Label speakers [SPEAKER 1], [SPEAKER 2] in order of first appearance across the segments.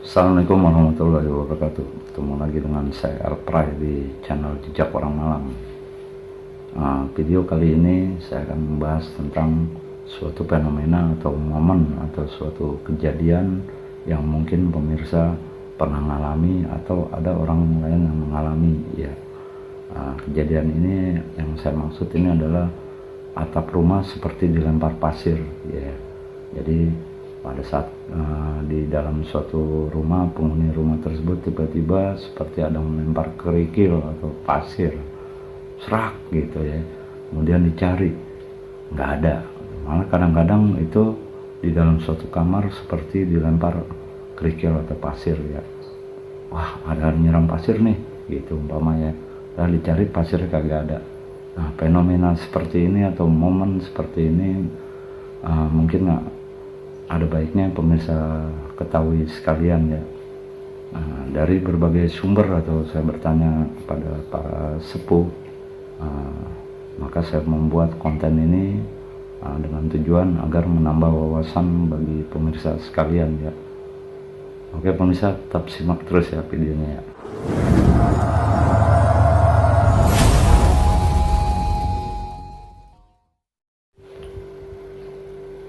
[SPEAKER 1] Assalamualaikum warahmatullahi wabarakatuh. Ketemu lagi dengan saya Alpray di channel Jejak Orang Malang. Video kali ini saya akan membahas tentang suatu fenomena atau momen atau suatu kejadian yang mungkin pemirsa pernah mengalami atau ada orang lain yang mengalami ya. Kejadian ini yang saya maksud ini adalah atap rumah seperti dilempar pasir ya. Jadi pada saat di dalam suatu rumah, penghuni rumah tersebut tiba-tiba seperti ada melempar kerikil atau pasir, serak gitu ya. Kemudian dicari, nggak ada. Malah kadang-kadang itu di dalam suatu kamar seperti dilempar kerikil atau pasir ya. Wah, ada nyiram pasir nih, gitu umpamanya. Dan dicari pasir kagak ada. Nah, fenomena seperti ini atau momen seperti ini mungkin nggak ada baiknya pemirsa ketahui sekalian ya. Dari berbagai sumber atau saya bertanya kepada para sepuh, maka saya membuat konten ini dengan tujuan agar menambah wawasan bagi pemirsa sekalian ya. Oke pemirsa, tetap simak terus ya videonya ya.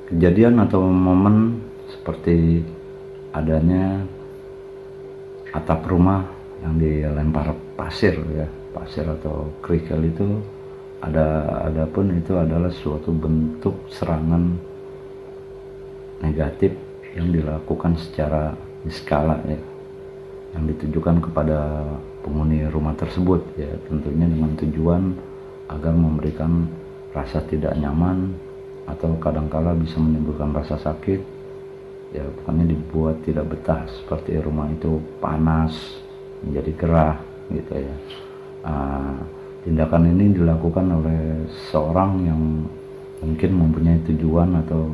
[SPEAKER 1] Kejadian atau momen seperti adanya atap rumah yang dilempar pasir ya, pasir atau kerikil itu adapun itu adalah suatu bentuk serangan negatif yang dilakukan secara niskala ya, yang ditujukan kepada penghuni rumah tersebut ya, tentunya dengan tujuan agar memberikan rasa tidak nyaman atau kadangkala bisa menimbulkan rasa sakit ya, pokoknya dibuat tidak betah, seperti rumah itu panas, menjadi gerah gitu ya. Tindakan ini dilakukan oleh seorang yang mungkin mempunyai tujuan atau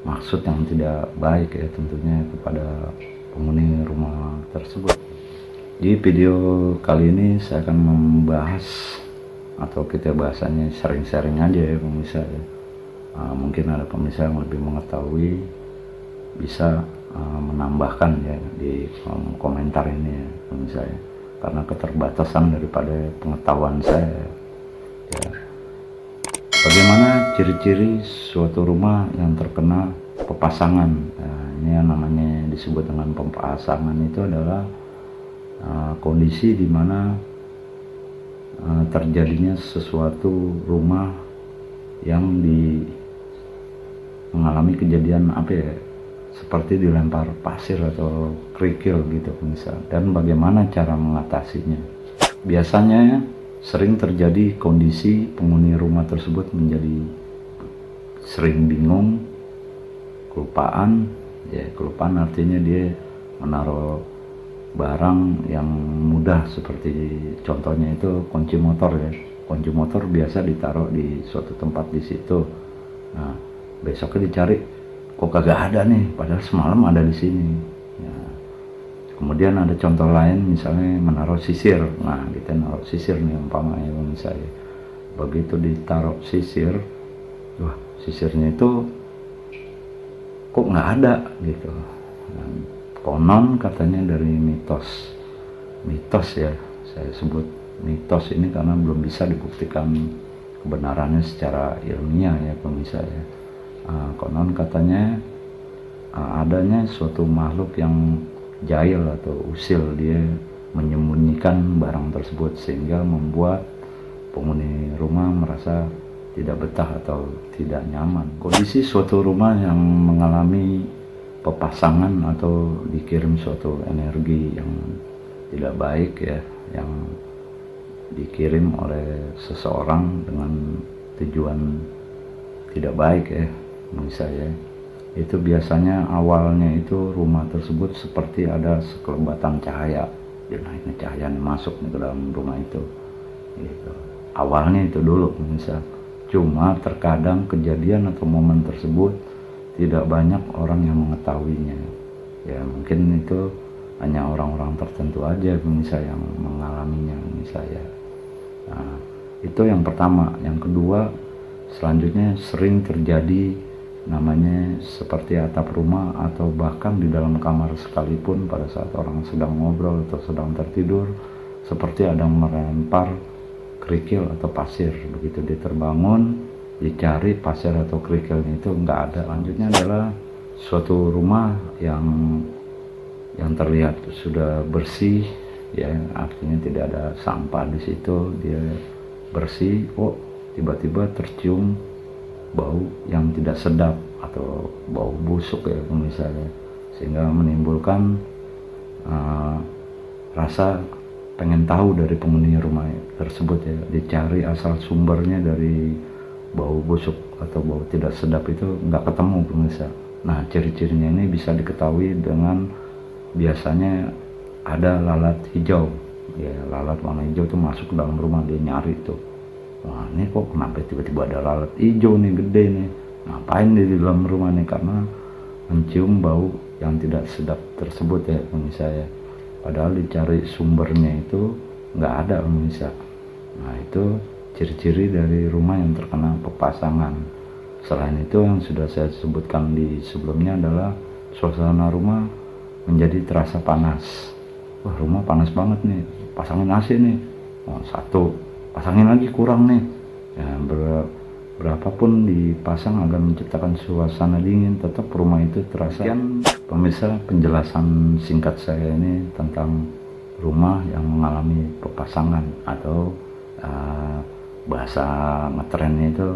[SPEAKER 1] maksud yang tidak baik ya, tentunya kepada penghuni rumah tersebut. Di video kali ini saya akan membahas atau kita bahasanya sharing-sharing aja ya pemirsa ya. Mungkin ada pemirsa yang lebih mengetahui bisa menambahkan ya di komentar ini ya pemirsa ya, karena keterbatasan daripada pengetahuan saya ya. Bagaimana ciri-ciri suatu rumah yang terkena pepasangan? Ini yang namanya disebut dengan pepasangan, itu adalah kondisi di mana terjadinya sesuatu rumah yang mengalami kejadian apa ya, seperti dilempar pasir atau kerikil gitu pemirsa, dan bagaimana cara mengatasinya. Biasanya sering terjadi kondisi penghuni rumah tersebut menjadi sering bingung, kelupaan ya, kelupaan artinya dia menaruh barang yang mudah, seperti contohnya itu kunci motor ya. Kunci motor biasa ditaruh di suatu tempat di situ. Nah, besoknya dicari, kok kagak ada nih, padahal semalam ada di sini. Ya. Kemudian ada contoh lain, misalnya menaruh sisir. Nah, kita naruh sisir nih umpamanya misalnya. Begitu ditaruh sisir, wah sisirnya itu kok nggak ada gitu. Nah, konon katanya dari mitos ya, saya sebut mitos ini karena belum bisa dibuktikan kebenarannya secara ilmiah ya pemirsa ya. Konon katanya adanya suatu makhluk yang jahil atau usil, dia menyembunyikan barang tersebut sehingga membuat penghuni rumah merasa tidak betah atau tidak nyaman. Kondisi suatu rumah yang mengalami pepasangan atau dikirim suatu energi yang tidak baik ya, yang dikirim oleh seseorang dengan tujuan tidak baik ya misalnya, itu biasanya awalnya itu rumah tersebut seperti ada sekelebatan cahaya, dan akhirnya cahaya masuk ke dalam rumah itu gitu. Awalnya itu dulu misalnya, cuma terkadang kejadian atau momen tersebut tidak banyak orang yang mengetahuinya ya, mungkin itu hanya orang-orang tertentu aja misalnya yang mengalaminya misalnya. Nah, itu yang pertama. Yang kedua, selanjutnya sering terjadi namanya seperti atap rumah atau bahkan di dalam kamar sekalipun pada saat orang sedang ngobrol atau sedang tertidur, seperti ada yang melempar kerikil atau pasir. Begitu dia terbangun, dicari pasir atau kerikilnya itu nggak ada. Lanjutnya adalah suatu rumah yang terlihat sudah bersih, ya artinya tidak ada sampah di situ, dia bersih. Oh, tiba-tiba tercium bau yang tidak sedap atau bau busuk ya misalnya, sehingga menimbulkan rasa pengen tahu dari penghuni rumah tersebut ya, dicari asal sumbernya dari bau busuk atau bau tidak sedap itu nggak ketemu pemirsa. Nah, ciri-cirinya ini bisa diketahui dengan biasanya ada lalat hijau ya, lalat warna hijau tuh masuk ke dalam rumah, dia nyari tuh, wah ini kok kenapa tiba-tiba ada lalat hijau nih gede nih, ngapain di dalam rumah nih, karena mencium bau yang tidak sedap tersebut ya pemirsa ya. Padahal dicari sumbernya itu nggak ada pemirsa. Nah, itu ciri-ciri dari rumah yang terkena pepasangan. Selain itu yang sudah saya sebutkan di sebelumnya adalah suasana rumah menjadi terasa panas. Wah, rumah panas banget nih, pasangin AC nih. Oh, satu, pasangin lagi kurang nih. Ya, berapapun dipasang agar menciptakan suasana dingin, tetap rumah itu terasa. Pemirsa, penjelasan singkat saya ini tentang rumah yang mengalami pepasangan atau bahasa ngetrennya itu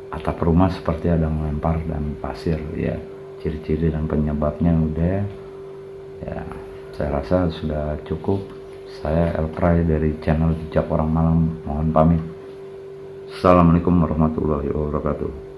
[SPEAKER 1] atap rumah seperti ada melempar dan pasir ya. Ciri-ciri dan penyebabnya udah ya, saya rasa sudah cukup. Saya Elpray dari channel Jejak Orang Malam mohon pamit. Assalamualaikum warahmatullahi wabarakatuh.